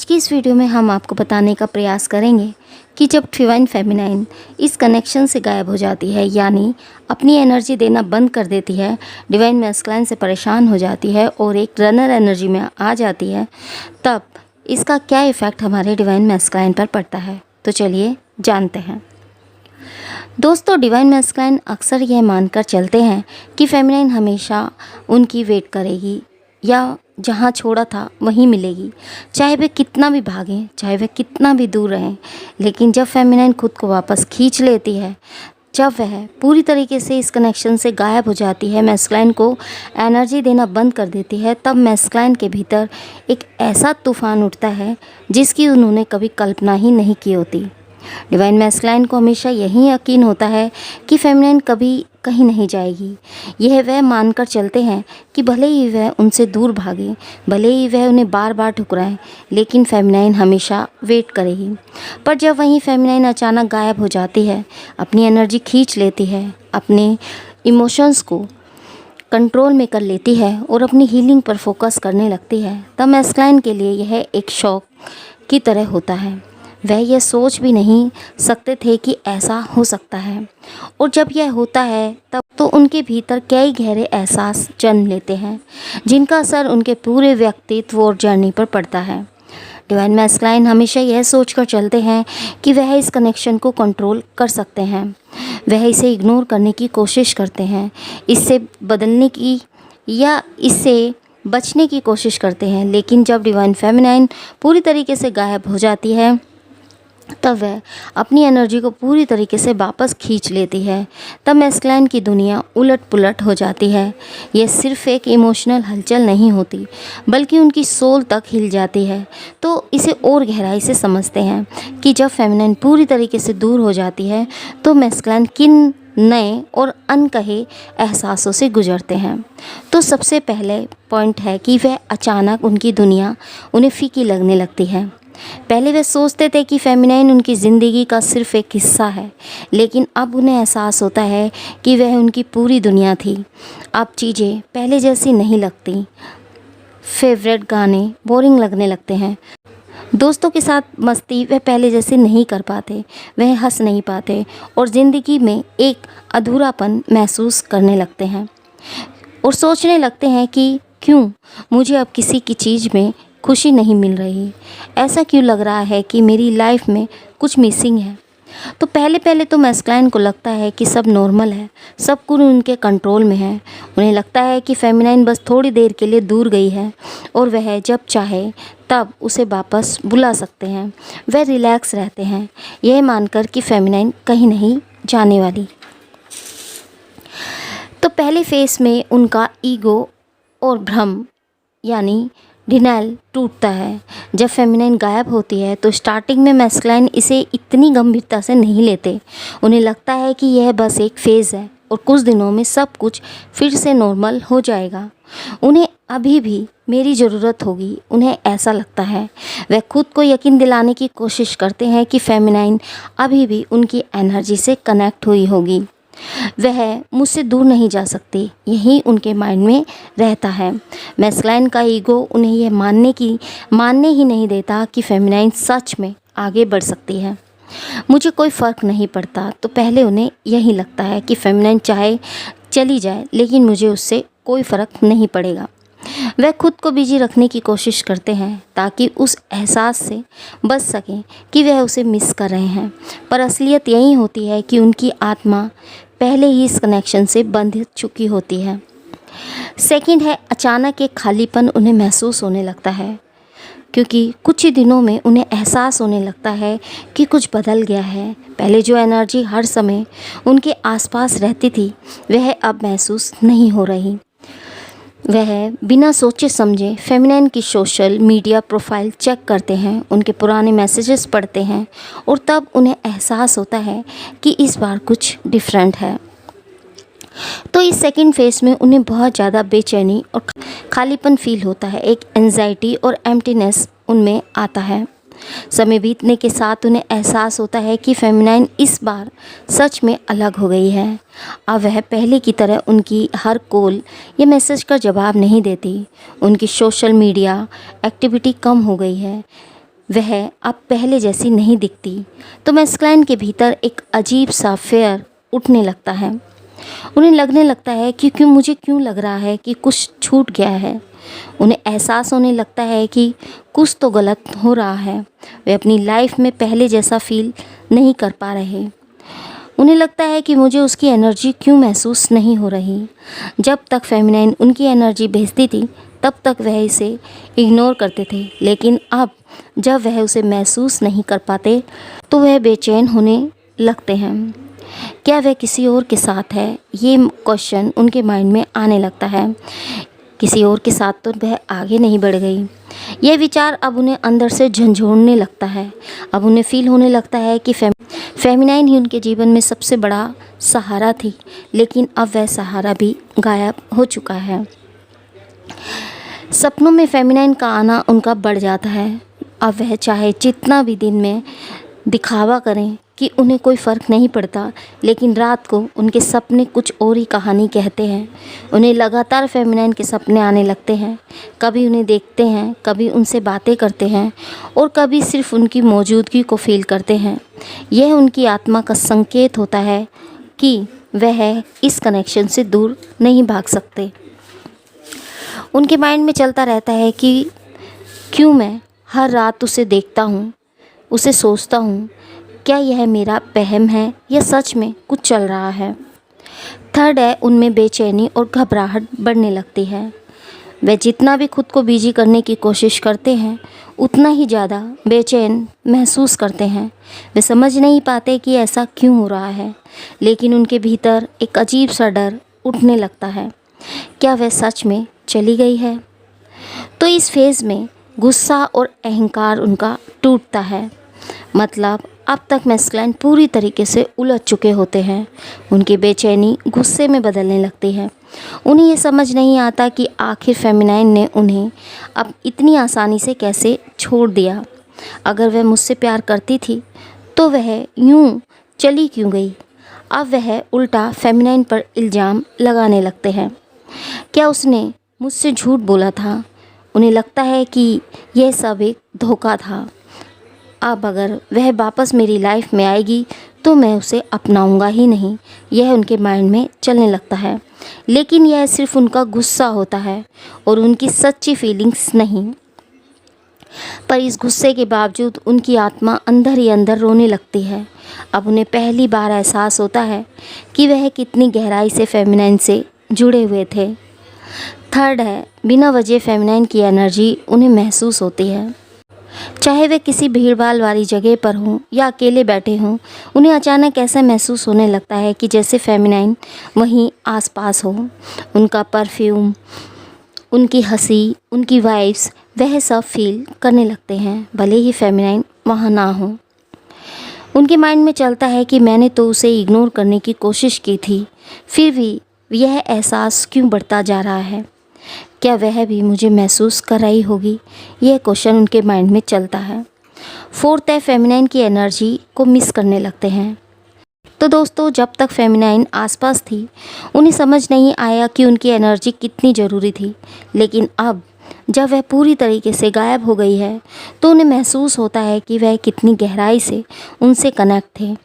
आज की इस वीडियो में हम आपको बताने का प्रयास करेंगे कि जब डिवाइन फेमिनाइन इस कनेक्शन से गायब हो जाती है, यानी अपनी एनर्जी देना बंद कर देती है, डिवाइन मैस्कुलाइन से परेशान हो जाती है और एक रनर एनर्जी में आ जाती है, तब इसका क्या इफ़ेक्ट हमारे डिवाइन मैस्कुलाइन पर पड़ता है। तो चलिए जानते हैं। दोस्तों, डिवाइन मैस्कुलाइन अक्सर यह मानकर चलते हैं कि फेमिनाइन हमेशा उनकी वेट करेगी या जहाँ छोड़ा था वहीं मिलेगी, चाहे वे कितना भी भागें, चाहे वे कितना भी दूर रहें। लेकिन जब फेमिनाइन खुद को वापस खींच लेती है, जब वह पूरी तरीके से इस कनेक्शन से गायब हो जाती है, मैस्कुलाइन को एनर्जी देना बंद कर देती है, तब मैस्कुलाइन के भीतर एक ऐसा तूफान उठता है जिसकी उन्होंने कभी कल्पना ही नहीं की होती। डिवाइन मैस्कुलाइन को हमेशा यही यकीन होता है कि फेमिनाइन कभी कहीं नहीं जाएगी। यह वह मानकर चलते हैं कि भले ही वह उनसे दूर भागे, भले ही वह उन्हें बार बार ठुकराए, लेकिन फेमिनाइन हमेशा वेट करेगी। पर जब वहीं फेमिनाइन अचानक गायब हो जाती है, अपनी एनर्जी खींच लेती है, अपने इमोशंस को कंट्रोल में कर लेती है और अपनी हीलिंग पर फोकस करने लगती है, तब मैस्कुलाइन के लिए यह एक शॉक की तरह होता है। वह यह सोच भी नहीं सकते थे कि ऐसा हो सकता है, और जब यह होता है तब तो उनके भीतर कई गहरे एहसास जन्म लेते हैं जिनका असर उनके पूरे व्यक्तित्व और जर्नी पर पड़ता है। डिवाइन मैस्कुलाइन हमेशा यह सोचकर चलते हैं कि वह इस कनेक्शन को कंट्रोल कर सकते हैं। वह इसे इग्नोर करने की कोशिश करते हैं, इससे बदलने की या इससे बचने की कोशिश करते हैं। लेकिन जब डिवाइन फेमिनाइन पूरी तरीके से गायब हो जाती है, तब वह अपनी एनर्जी को पूरी तरीके से वापस खींच लेती है। तब मैस्कुलाइन की दुनिया उलट पुलट हो जाती है। यह सिर्फ एक इमोशनल हलचल नहीं होती, बल्कि उनकी सोल तक हिल जाती है। तो इसे और गहराई से समझते हैं कि जब फेमिनाइन पूरी तरीके से दूर हो जाती है, तो मैस्कुलाइन किन नए और अनकहे एहसासों से गुजरते हैं। तो सबसे पहले पॉइंट है कि वह अचानक उनकी दुनिया उन्हें फीकी लगने लगती है। पहले वे सोचते थे कि फेमिनाइन उनकी ज़िंदगी का सिर्फ एक हिस्सा है, लेकिन अब उन्हें एहसास होता है कि वह उनकी पूरी दुनिया थी। अब चीज़ें पहले जैसी नहीं लगती। फेवरेट गाने बोरिंग लगने लगते हैं, दोस्तों के साथ मस्ती वह पहले जैसे नहीं कर पाते, वह हंस नहीं पाते और ज़िंदगी में एक अधूरापन महसूस करने लगते हैं और सोचने लगते हैं कि क्यों मुझे अब किसी की चीज़ में खुशी नहीं मिल रही, ऐसा क्यों लग रहा है कि मेरी लाइफ में कुछ मिसिंग है। तो पहले तो मैस्कुलाइन को लगता है कि सब नॉर्मल है, सब कुछ उनके कंट्रोल में है। उन्हें लगता है कि फेमिनाइन बस थोड़ी देर के लिए दूर गई है और वह जब चाहे तब उसे वापस बुला सकते हैं। वह रिलैक्स रहते हैं, यह मानकर कि फेमिनाइन कहीं नहीं जाने वाली। तो पहले फेस में उनका ईगो और भ्रम यानी डिनाइल टूटता है। जब फेमिनाइन गायब होती है तो स्टार्टिंग में मैस्कुलाइन इसे इतनी गंभीरता से नहीं लेते। उन्हें लगता है कि यह बस एक फ़ेज़ है और कुछ दिनों में सब कुछ फिर से नॉर्मल हो जाएगा। उन्हें अभी भी मेरी ज़रूरत होगी, उन्हें ऐसा लगता है। वह खुद को यकीन दिलाने की कोशिश करते हैं कि फेमिनाइन अभी भी उनकी एनर्जी से कनेक्ट हुई होगी, वह मुझसे दूर नहीं जा सकती, यही उनके माइंड में रहता है। मैस्कुलाइन का ईगो उन्हें यह मानने ही नहीं देता कि फेमिनाइन सच में आगे बढ़ सकती है। मुझे कोई फ़र्क नहीं पड़ता। तो पहले उन्हें यही लगता है कि फेमिनाइन चाहे चली जाए, लेकिन मुझे उससे कोई फ़र्क नहीं पड़ेगा। वह खुद को बिजी रखने की कोशिश करते हैं ताकि उस एहसास से बच सकें कि वह उसे मिस कर रहे हैं। पर असलियत यही होती है कि उनकी आत्मा पहले ही इस कनेक्शन से बंध चुकी होती है। सेकंड है, अचानक एक खालीपन उन्हें महसूस होने लगता है, क्योंकि कुछ ही दिनों में उन्हें एहसास होने लगता है कि कुछ बदल गया है। पहले जो एनर्जी हर समय उनके आसपास रहती थी, वह अब महसूस नहीं हो रही। वह बिना सोचे समझे फेमिनाइन की सोशल मीडिया प्रोफाइल चेक करते हैं, उनके पुराने मैसेजेस पढ़ते हैं और तब उन्हें एहसास होता है कि इस बार कुछ डिफरेंट है। तो इस सेकंड फेज में उन्हें बहुत ज़्यादा बेचैनी और खालीपन फील होता है। एक एंजाइटी और एम्प्टीनेस उनमें आता है। समय बीतने के साथ उन्हें एहसास होता है कि फेमिनाइन इस बार सच में अलग हो गई है। अब वह पहले की तरह उनकी हर कॉल या मैसेज का जवाब नहीं देती। उनकी सोशल मीडिया एक्टिविटी कम हो गई है। वह अब पहले जैसी नहीं दिखती तो मैस्कुलाइन के भीतर एक अजीब सा फेयर उठने लगता है। उन्हें लगने लगता है कि मुझे क्यों लग रहा है कि कुछ छूट गया है। उन्हें एहसास होने लगता है कि कुछ तो गलत हो रहा है। वे अपनी लाइफ में पहले जैसा फील नहीं कर पा रहे। उन्हें लगता है कि मुझे उसकी एनर्जी क्यों महसूस नहीं हो रही। जब तक फेमिनाइन उनकी एनर्जी भेजती थी तब तक वह इसे इग्नोर करते थे, लेकिन अब जब वह उसे महसूस नहीं कर पाते तो वह बेचैन होने लगते हैं। क्या वह किसी और के साथ है, ये क्वेश्चन उनके माइंड में आने लगता है। किसी और के साथ तो वह आगे नहीं बढ़ गई। यह विचार अब उन्हें अंदर से झंझोड़ने लगता है। अब उन्हें फील होने लगता है कि फेमिनाइन ही उनके जीवन में सबसे बड़ा सहारा थी, लेकिन अब वह सहारा भी गायब हो चुका है। सपनों में फेमिनाइन का आना उनका बढ़ जाता है। अब वह चाहे जितना भी दिन में दिखावा करें कि उन्हें कोई फ़र्क नहीं पड़ता, लेकिन रात को उनके सपने कुछ और ही कहानी कहते हैं। उन्हें लगातार फेमिनाइन के सपने आने लगते हैं। कभी उन्हें देखते हैं, कभी उनसे बातें करते हैं और कभी सिर्फ उनकी मौजूदगी को फील करते हैं। यह उनकी आत्मा का संकेत होता है कि वह इस कनेक्शन से दूर नहीं भाग सकते। उनके माइंड में चलता रहता है कि क्यों मैं हर रात उसे देखता हूँ, उसे सोचता हूँ। क्या यह मेरा वहम है या सच में कुछ चल रहा है। थर्ड है, उनमें बेचैनी और घबराहट बढ़ने लगती है। वे जितना भी खुद को बिजी करने की कोशिश करते हैं उतना ही ज़्यादा बेचैन महसूस करते हैं। वे समझ नहीं पाते कि ऐसा क्यों हो रहा है, लेकिन उनके भीतर एक अजीब सा डर उठने लगता है। क्या वह सच में चली गई है। तो इस फेज़ में गुस्सा और अहंकार उनका टूटता है। मतलब अब तक मैस्कुलाइन पूरी तरीके से उलझ चुके होते हैं। उनकी बेचैनी गुस्से में बदलने लगती है। उन्हें ये समझ नहीं आता कि आखिर फेमिनाइन ने उन्हें अब इतनी आसानी से कैसे छोड़ दिया। अगर वह मुझसे प्यार करती थी तो वह यूं चली क्यों गई। अब वह उल्टा फेमिनाइन पर इल्ज़ाम लगाने लगते हैं। क्या उसने मुझसे झूठ बोला था। उन्हें लगता है कि यह सब एक धोखा था। अब अगर वह वापस मेरी लाइफ में आएगी तो मैं उसे अपनाऊंगा ही नहीं, यह उनके माइंड में चलने लगता है। लेकिन यह सिर्फ उनका गुस्सा होता है और उनकी सच्ची फीलिंग्स नहीं। पर इस गुस्से के बावजूद उनकी आत्मा अंदर ही अंदर रोने लगती है। अब उन्हें पहली बार एहसास होता है कि वह कितनी गहराई से फेमिनाइन से जुड़े हुए थे। थर्ड है, बिना वजह फेमिनाइन की एनर्जी उन्हें महसूस होती है। चाहे वे किसी भीड़भाड़ वाली जगह पर हों या अकेले बैठे हों, उन्हें अचानक ऐसा महसूस होने लगता है कि जैसे फेमिनाइन वहीं आसपास हो। उनका परफ्यूम, उनकी हंसी, उनकी वाइब्स, वह सब फील करने लगते हैं, भले ही फेमिनाइन वहाँ ना हो। उनके माइंड में चलता है कि मैंने तो उसे इग्नोर करने की कोशिश की थी, फिर भी यह एहसास क्यों बढ़ता जा रहा है। क्या वह भी मुझे महसूस कर रही होगी। यह क्वेश्चन उनके माइंड में चलता है। फोर्थ है, फेमिनाइन की एनर्जी को मिस करने लगते हैं। तो दोस्तों, जब तक फेमिनाइन आसपास थी उन्हें समझ नहीं आया कि उनकी एनर्जी कितनी ज़रूरी थी, लेकिन अब जब वह पूरी तरीके से गायब हो गई है तो उन्हें महसूस होता है कि वह कितनी गहराई से उनसे कनेक्ट थे।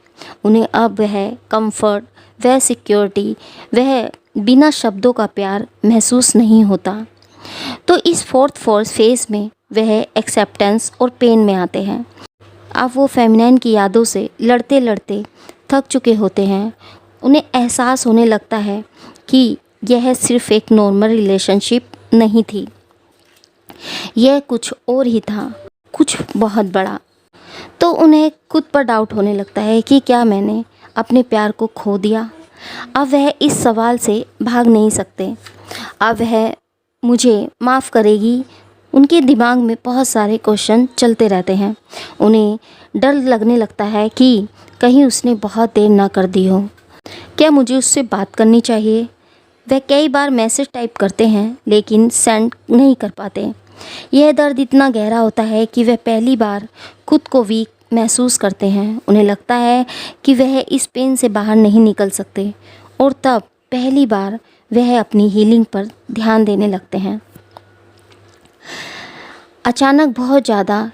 उन्हें अब वह कंफर्ट, वह सिक्योरिटी, वह बिना शब्दों का प्यार महसूस नहीं होता। तो इस फोर्थ फेज़ में वह एक्सेप्टेंस और पेन में आते हैं। अब वो फेमिनाइन की यादों से लड़ते लड़ते थक चुके होते हैं। उन्हें एहसास होने लगता है कि यह सिर्फ एक नॉर्मल रिलेशनशिप नहीं थी, यह कुछ और ही था, कुछ बहुत बड़ा। तो उन्हें खुद पर डाउट होने लगता है कि क्या मैंने अपने प्यार को खो दिया। अब वह इस सवाल से भाग नहीं सकते। अब वह मुझे माफ़ करेगी। उनके दिमाग में बहुत सारे क्वेश्चन चलते रहते हैं। उन्हें डर लगने लगता है कि कहीं उसने बहुत देर ना कर दी हो। क्या मुझे उससे बात करनी चाहिए। वह कई बार मैसेज टाइप करते हैं लेकिन सेंड नहीं कर पाते। यह दर्द इतना गहरा होता है कि वह पहली बार खुद को वीक महसूस करते हैं। उन्हें लगता है कि वह इस पेन से बाहर नहीं निकल सकते और तब पहली बार वह अपनी हीलिंग पर ध्यान देने लगते हैं। अचानक बहुत ज़्यादा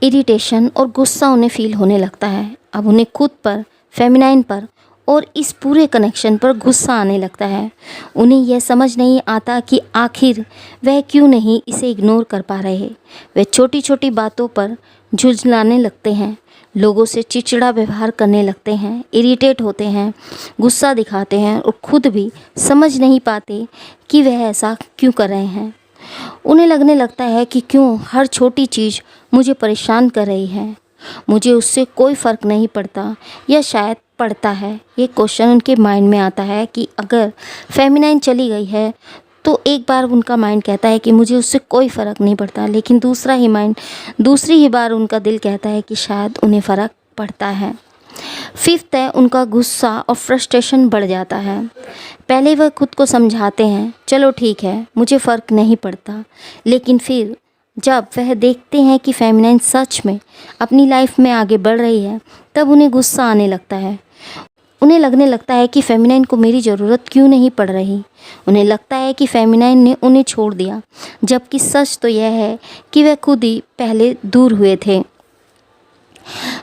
इरिटेशन और गुस्सा उन्हें फील होने लगता है। अब उन्हें खुद पर, फेमिनाइन पर और इस पूरे कनेक्शन पर गुस्सा आने लगता है। उन्हें यह समझ नहीं आता कि आखिर वह क्यों नहीं इसे इग्नोर कर पा रहे। वे छोटी छोटी बातों पर झुंझलाने लगते हैं, लोगों से चिड़चिड़ा व्यवहार करने लगते हैं, इरिटेट होते हैं, गुस्सा दिखाते हैं और खुद भी समझ नहीं पाते कि वह ऐसा क्यों कर रहे हैं। उन्हें लगने लगता है कि क्यों हर छोटी चीज़ मुझे परेशान कर रही है, मुझे उससे कोई फ़र्क नहीं पड़ता या शायद पड़ता है। ये क्वेश्चन उनके माइंड में आता है कि अगर फेमिनाइन चली गई है तो एक बार उनका माइंड कहता है कि मुझे उससे कोई फ़र्क नहीं पड़ता, लेकिन दूसरी ही बार उनका दिल कहता है कि शायद उन्हें फ़र्क पड़ता है। फिफ्थ है, उनका गुस्सा और फ्रस्ट्रेशन बढ़ जाता है। पहले वह खुद को समझाते हैं, चलो ठीक है मुझे फ़र्क नहीं पड़ता, लेकिन फिर जब वह देखते हैं कि फेमिनाइन सच में अपनी लाइफ में आगे बढ़ रही है, तब उन्हें गुस्सा आने लगता है। उन्हें लगने लगता है कि फेमिनाइन को मेरी ज़रूरत क्यों नहीं पड़ रही। उन्हें लगता है कि फेमिनाइन ने उन्हें छोड़ दिया, जबकि सच तो यह है कि वह खुद ही पहले दूर हुए थे।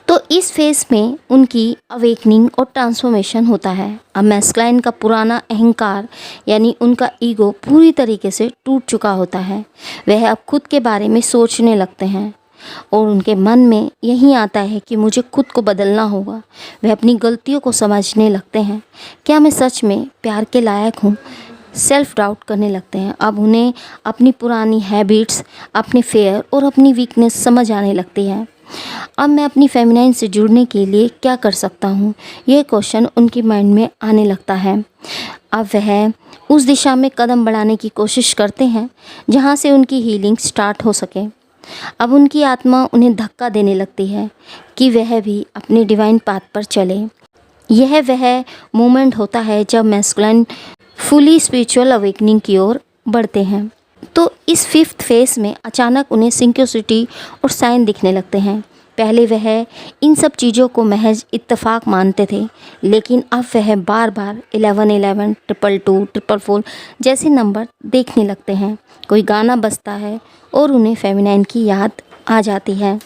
तो इस फेज़ में उनकी अवेकनिंग और ट्रांसफॉर्मेशन होता है। अब मैस्कुलाइन का पुराना अहंकार यानी उनका ईगो पूरी तरीके से टूट चुका होता है। वह अब खुद के बारे में सोचने लगते हैं और उनके मन में यही आता है कि मुझे खुद को बदलना होगा। वह अपनी गलतियों को समझने लगते हैं, क्या मैं सच में प्यार के लायक हूँ। सेल्फ डाउट करने लगते हैं। अब उन्हें अपनी पुरानी हैबिट्स, अपने फेयर और अपनी वीकनेस समझ आने लगती है। अब मैं अपनी फेमिनाइन से जुड़ने के लिए क्या कर सकता हूँ, यह क्वेश्चन उनके माइंड में आने लगता है। अब वह उस दिशा में कदम बढ़ाने की कोशिश करते हैं जहाँ से उनकी हीलिंग स्टार्ट हो सके। अब उनकी आत्मा उन्हें धक्का देने लगती है कि वह भी अपने डिवाइन पाथ पर चले। यह वह मोमेंट होता है जब मैस्कुलाइन फुली स्पिरिचुअल अवेकनिंग की ओर बढ़ते हैं। तो इस फिफ्थ फेस में अचानक उन्हें सिंक्रोसिटी और साइन दिखने लगते हैं। पहले वह इन सब चीज़ों को महज इत्तेफाक मानते थे, लेकिन अब वह बार बार 1111, 222, 444 जैसे नंबर देखने लगते हैं। कोई गाना बजता है और उन्हें फेमिनाइन की याद आ जाती है।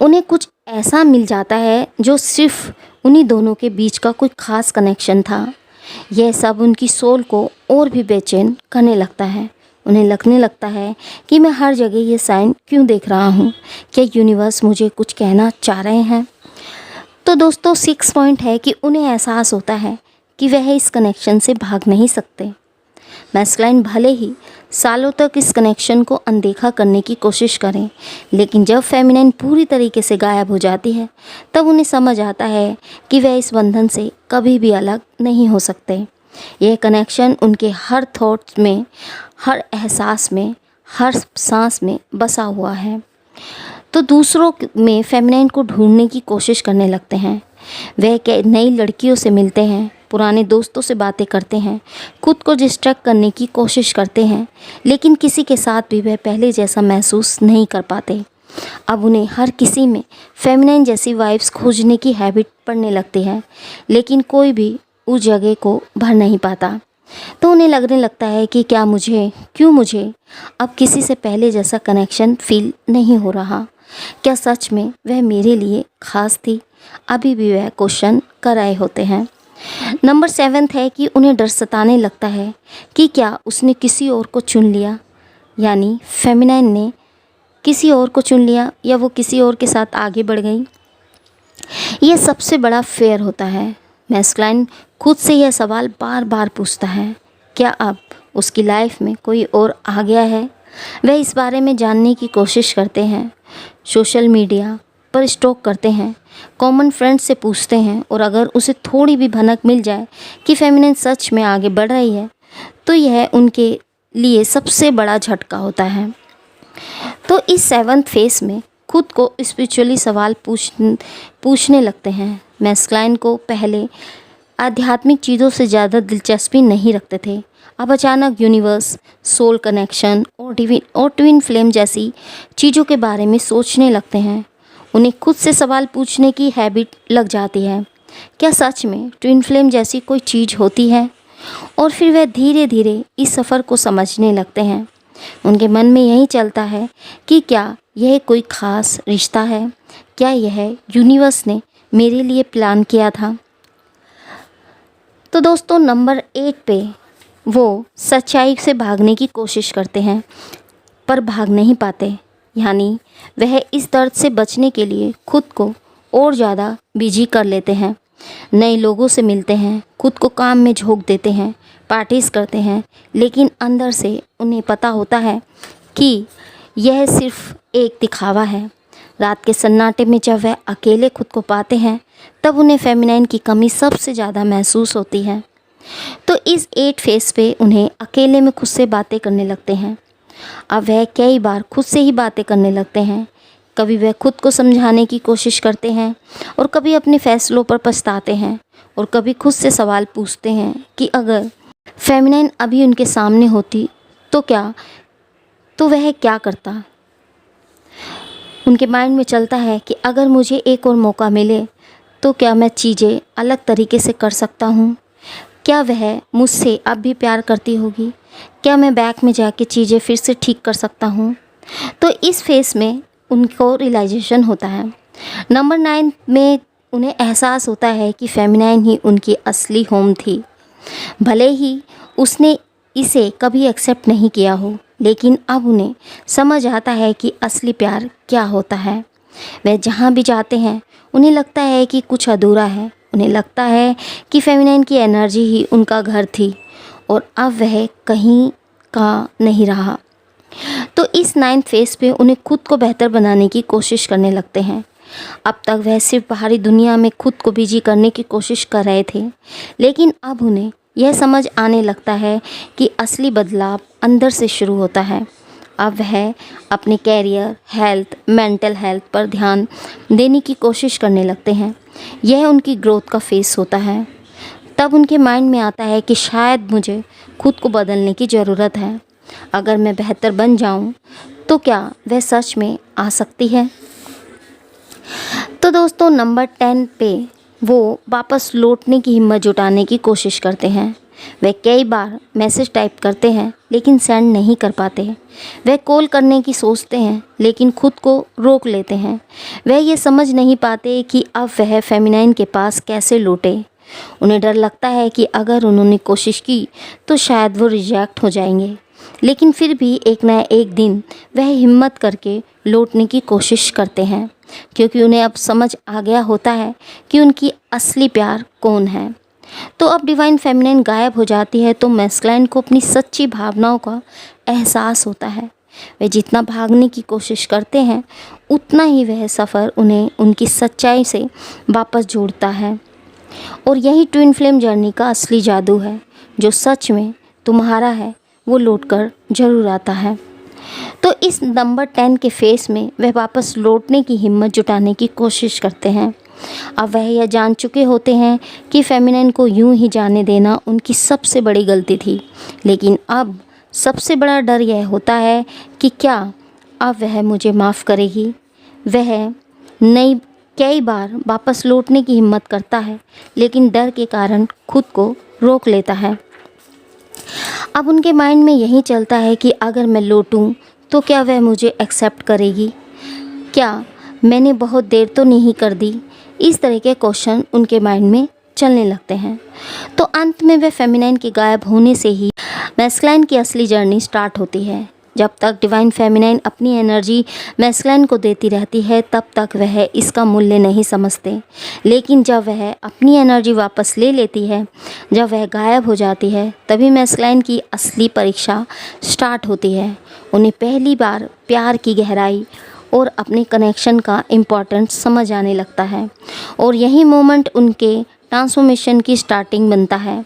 उन्हें कुछ ऐसा मिल जाता है जो सिर्फ उन्हीं दोनों के बीच का कोई ख़ास कनेक्शन था। यह सब उनकी सोल को और भी बेचैन करने लगता है। उन्हें लगने लगता है कि मैं हर जगह ये साइन क्यों देख रहा हूँ, क्या यूनिवर्स मुझे कुछ कहना चाह रहे हैं। तो दोस्तों 6 पॉइंट है कि उन्हें एहसास होता है कि वह इस कनेक्शन से भाग नहीं सकते। मैस्कुलाइन भले ही सालों तक इस कनेक्शन को अनदेखा करने की कोशिश करें, लेकिन जब फेमिनाइन पूरी तरीके से गायब हो जाती है, तब उन्हें समझ आता है कि वह इस बंधन से कभी भी अलग नहीं हो सकते। यह कनेक्शन उनके हर थॉट्स में, हर एहसास में, हर सांस में बसा हुआ है। तो दूसरों में फेमिनाइन को ढूंढने की कोशिश करने लगते हैं। वह नई लड़कियों से मिलते हैं, पुराने दोस्तों से बातें करते हैं, खुद को डिस्ट्रैक्ट करने की कोशिश करते हैं, लेकिन किसी के साथ भी वह पहले जैसा महसूस नहीं कर पाते। अब उन्हें हर किसी में फेमिनाइन जैसी वाइब्स खोजने की हैबिट पड़ने लगती है, लेकिन कोई भी उस जगह को भर नहीं पाता। तो उन्हें लगने लगता है कि क्यों मुझे अब किसी से पहले जैसा कनेक्शन फील नहीं हो रहा। क्या सच में वह मेरे लिए ख़ास थी? अभी भी वह क्वेश्चन कर रहे होते हैं। नंबर 7 है कि उन्हें डर सताने लगता है कि क्या उसने किसी और को चुन लिया, यानी फेमिनाइन ने किसी और को चुन लिया या वो किसी और के साथ आगे बढ़ गई। ये सबसे बड़ा फेयर होता है। मैस्कुलाइन खुद से यह सवाल बार बार पूछता है, क्या अब उसकी लाइफ में कोई और आ गया है? वह इस बारे में जानने की कोशिश करते हैं, सोशल मीडिया पर स्टॉक करते हैं, कॉमन फ्रेंड्स से पूछते हैं, और अगर उसे थोड़ी भी भनक मिल जाए कि फेमिनाइन सच में आगे बढ़ रही है, तो यह उनके लिए सबसे बड़ा झटका होता है। तो इस 7th फेस में खुद को स्पिरिचुअली सवाल पूछने लगते हैं। मैस्कुलाइन को पहले आध्यात्मिक चीज़ों से ज़्यादा दिलचस्पी नहीं रखते थे। अब अचानक यूनिवर्स, सोल कनेक्शन और ट्विन फ्लेम जैसी चीज़ों के बारे में सोचने लगते हैं। उन्हें खुद से सवाल पूछने की हैबिट लग जाती है, क्या सच में ट्विन फ्लेम जैसी कोई चीज़ होती है? और फिर वह धीरे धीरे इस सफ़र को समझने लगते हैं। उनके मन में यही चलता है कि क्या यह कोई ख़ास रिश्ता है? क्या यह यूनिवर्स ने मेरे लिए प्लान किया था? तो दोस्तों नंबर 8 पे वो सच्चाई से भागने की कोशिश करते हैं पर भाग नहीं पाते, यानी वह इस दर्द से बचने के लिए खुद को और ज़्यादा बिजी कर लेते हैं। नए लोगों से मिलते हैं, खुद को काम में झोंक देते हैं, पार्टीज़ करते हैं, लेकिन अंदर से उन्हें पता होता है कि यह सिर्फ एक दिखावा है। रात के सन्नाटे में जब वह अकेले खुद को पाते हैं तब उन्हें फेमिनाइन की कमी सबसे ज़्यादा महसूस होती है। तो इस 8 फेस पे उन्हें अकेले में खुद से बातें करने लगते हैं। अब वह कई बार खुद से ही बातें करने लगते हैं। कभी वह खुद को समझाने की कोशिश करते हैं और कभी अपने फैसलों पर पछताते हैं और कभी खुद से सवाल पूछते हैं कि अगर फेमिनाइन अभी उनके सामने होती तो वह क्या करता। उनके माइंड में चलता है कि अगर मुझे एक और मौका मिले तो क्या मैं चीज़ें अलग तरीके से कर सकता हूँ? क्या वह मुझसे अब भी प्यार करती होगी? क्या मैं बैक में जाके चीज़ें फिर से ठीक कर सकता हूँ? तो इस फेस में उनको रियलाइजेशन होता है। नंबर 9 में उन्हें एहसास होता है कि फेमिनाइन ही उनकी असली होम थी। भले ही उसने इसे कभी एक्सेप्ट नहीं किया हो, लेकिन अब उन्हें समझ आता है कि असली प्यार क्या होता है। वह जहाँ भी जाते हैं उन्हें लगता है कि कुछ अधूरा है। उन्हें लगता है कि फेमिनाइन की एनर्जी ही उनका घर थी और अब वह कहीं का नहीं रहा। तो इस 9th फेस पे उन्हें खुद को बेहतर बनाने की कोशिश करने लगते हैं। अब तक वह सिर्फ बाहरी दुनिया में खुद को बिजी करने की कोशिश कर रहे थे, लेकिन अब उन्हें यह समझ आने लगता है कि असली बदलाव अंदर से शुरू होता है। अब वह अपने कैरियर, हेल्थ, मेंटल हेल्थ पर ध्यान देने की कोशिश करने लगते हैं। यह उनकी ग्रोथ का फेस होता है। तब उनके माइंड में आता है कि शायद मुझे खुद को बदलने की ज़रूरत है। अगर मैं बेहतर बन जाऊं, तो क्या वह सच में आ सकती है? तो दोस्तों नंबर 10 पे वो वापस लौटने की हिम्मत जुटाने की कोशिश करते हैं। वे कई बार मैसेज टाइप करते हैं लेकिन सेंड नहीं कर पाते। वे कॉल करने की सोचते हैं लेकिन खुद को रोक लेते हैं। वे ये समझ नहीं पाते कि अब वह फेमिनाइन के पास कैसे लौटे। उन्हें डर लगता है कि अगर उन्होंने कोशिश की तो शायद वो रिजेक्ट हो जाएंगे, लेकिन फिर भी एक न एक दिन वह हिम्मत करके लौटने की कोशिश करते हैं, क्योंकि उन्हें अब समझ आ गया होता है कि उनकी असली प्यार कौन है। तो अब डिवाइन फेमिनाइन गायब हो जाती है तो मैस्कुलाइन को अपनी सच्ची भावनाओं का एहसास होता है। वे जितना भागने की कोशिश करते हैं उतना ही वह सफ़र उन्हें उनकी सच्चाई से वापस जोड़ता है। और यही ट्विन फ्लेम जर्नी का असली जादू है। जो सच में तुम्हारा है वो लौटकर ज़रूर आता है। तो इस नंबर 10 के फेस में वह वापस लौटने की हिम्मत जुटाने की कोशिश करते हैं। अब वह यह जान चुके होते हैं कि फेमिनाइन को यूं ही जाने देना उनकी सबसे बड़ी गलती थी, लेकिन अब सबसे बड़ा डर यह होता है कि क्या अब वह मुझे माफ़ करेगी। वह कई बार वापस लौटने की हिम्मत करता है, लेकिन डर के कारण खुद को रोक लेता है। अब उनके माइंड में यही चलता है कि अगर मैं लौटूं तो क्या वह मुझे एक्सेप्ट करेगी, क्या मैंने बहुत देर तो नहीं कर दी। इस तरह के क्वेश्चन उनके माइंड में चलने लगते हैं। तो अंत में वह फेमिनाइन के गायब होने से ही मैस्कुलाइन की असली जर्नी स्टार्ट होती है। जब तक डिवाइन फेमिनाइन अपनी एनर्जी मैस्कुलाइन को देती रहती है तब तक वह इसका मूल्य नहीं समझते, लेकिन जब वह अपनी एनर्जी वापस ले लेती है, जब वह गायब हो जाती है, तभी मैस्कुलाइन की असली परीक्षा स्टार्ट होती है। उन्हें पहली बार प्यार की गहराई और अपने कनेक्शन का इम्पोर्टेंस समझ आने लगता है, और यही मोमेंट उनके ट्रांसफॉर्मेशन की स्टार्टिंग बनता है।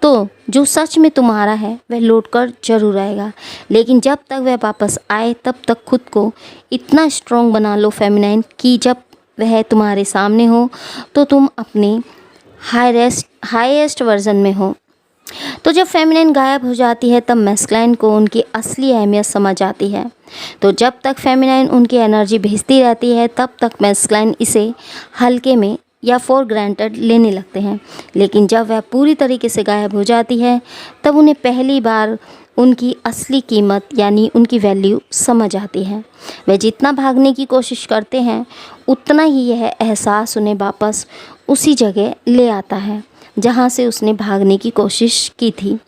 तो जो सच में तुम्हारा है वह लौटकर जरूर आएगा, लेकिन जब तक वह वापस आए तब तक खुद को इतना स्ट्रॉन्ग बना लो फेमिनाइन कि जब वह तुम्हारे सामने हो तो तुम अपने हाईएस्ट वर्जन में हो। तो जब फेमिनाइन गायब हो जाती है तब मैस्कुलाइन को उनकी असली अहमियत समझ आती है। तो जब तक फेमिनाइन उनकी एनर्जी भेजती रहती है तब तक मैस्कुलाइन इसे हल्के में या फॉर ग्रांटेड लेने लगते हैं, लेकिन जब वह पूरी तरीके से गायब हो जाती है तब उन्हें पहली बार उनकी असली कीमत यानी उनकी वैल्यू समझ आती है। वे जितना भागने की कोशिश करते हैं उतना ही यह एहसास उन्हें वापस उसी जगह ले आता है जहाँ से उसने भागने की कोशिश की थी।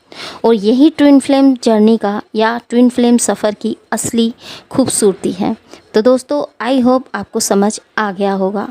और यही ट्विन फ्लेम जर्नी का या ट्विन फ्लेम सफ़र की असली खूबसूरती है। तो दोस्तों, आई होप आपको समझ आ गया होगा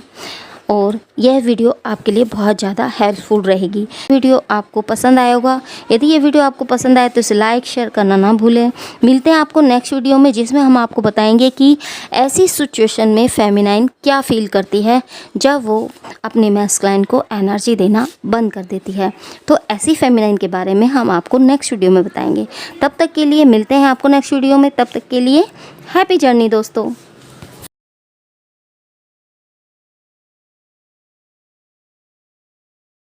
और यह वीडियो आपके लिए बहुत ज़्यादा हेल्पफुल रहेगी। वीडियो आपको पसंद आया होगा। यदि ये वीडियो आपको पसंद आए तो इसे लाइक शेयर करना ना भूलें। मिलते हैं आपको नेक्स्ट वीडियो में, जिसमें हम आपको बताएंगे कि ऐसी सिचुएशन में फेमिनाइन क्या फील करती है जब वो अपने मैस्कुलाइन को एनर्जी देना बंद कर देती है। तो ऐसी फेमिनाइन के बारे में हम आपको नेक्स्ट वीडियो में बताएंगे। तब तक के लिए मिलते हैं आपको नेक्स्ट वीडियो में। तब तक के लिए हैप्पी जर्नी दोस्तों।